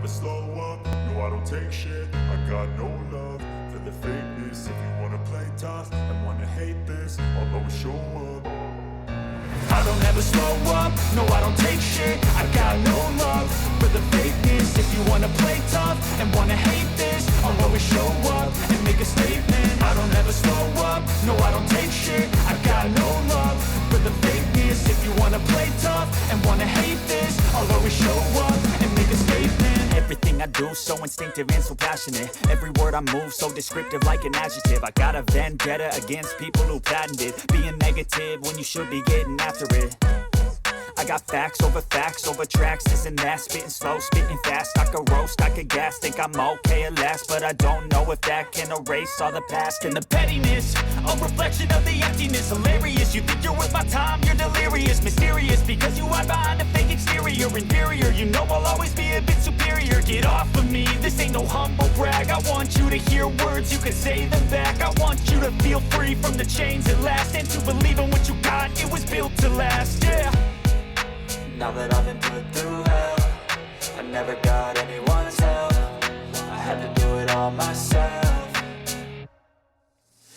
slow up, no I don't take shit. I got no love for the fakeness. If you wanna play tough and wanna hate this, I'll always show up. I don't ever slow up, no I don't take shit. I got no love for the fakeness. If you wanna play tough and wanna hate this, I'll always show up and make a statement. I don't ever slow up, no I don't take shit. I got no love for the fakeness. If you wanna play tough and wanna hate this, I'll always show up and make a statement. Everything I do so instinctive and so passionate. Every word I move so descriptive like an adjective. I got a vendetta against people who patented being negative when you should be getting after it. I got facts over tracks, this and that. Spitting slow, spitting fast. I could roast, I could gas. Think I'm okay at last, but I don't know if that can erase all the past. And the pettiness, a reflection of the emptiness. Hilarious, you think you're worth my time, you're delirious. Mysterious, because you hide behind a fake exterior. Inferior, you know I'll always be a bit superior. Get off of me, this ain't no humble brag. I want you to hear words, you can say them back. I want you to feel free from the chains at last, and to believe in what you got, it was built to last, yeah. Now that I've been put through hell, I never got anyone's help. I had to do it all myself.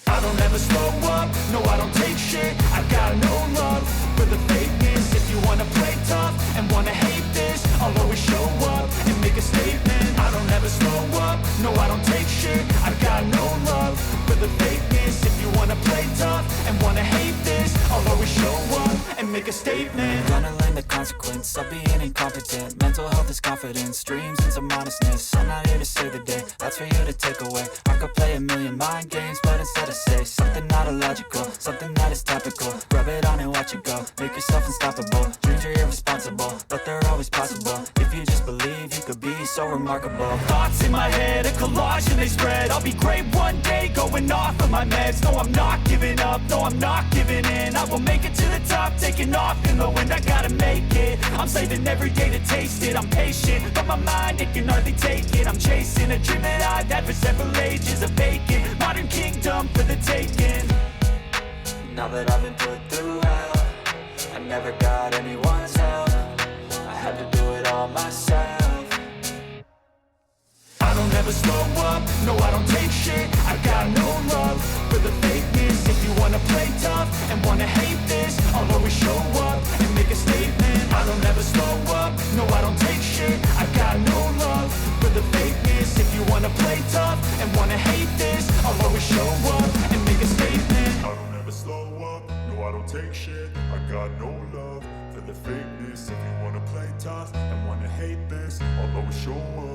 I don't ever slow up, no I don't take shit. I got no love for the fakeness. If you wanna play tough and wanna hate this, I'll always show up and make a statement. I don't ever slow up, no I don't take shit. I got no love for the fakeness. If you wanna play tough and wanna hate this, I'll always show up and make a statement. Gonna learn the consequence of being incompetent. Mental health is confidence, dreams into modestness. I'm not here to save the day, that's for you to take away. I could play a million mind games, but instead I say something not illogical, something that is topical. Rub it on and watch it go, make yourself unstoppable. Dreams are irresponsible, but they're always possible. If you just believe, you could be so remarkable. Thoughts in my head, a collage and they spread. I'll be great one day, going off of my meds. No, I'm not giving up, no, I'm not giving in. I will make it to the top, taking off in the wind. I gotta make it, I'm saving every day to taste it. I'm patient, but my mind, it can hardly take it. I'm chasing a dream that I've had for several ages. A vacant, modern kingdom for the taking. Now that I've been put through hell, I never got anyone's help. I had to do it all myself. I don't ever slow up, no I don't take shit. I got no love for the fakeness. If you wanna play tough and wanna hate this, I'll always show up and make a statement. I don't ever slow up, no I don't take shit. I got no love for the fakeness. If you wanna play tough and wanna hate this, I'll always show up and make a statement. I don't ever slow up, no I don't take shit. I got no love for the fakeness. If you wanna play tough and wanna hate this, I'll always show up.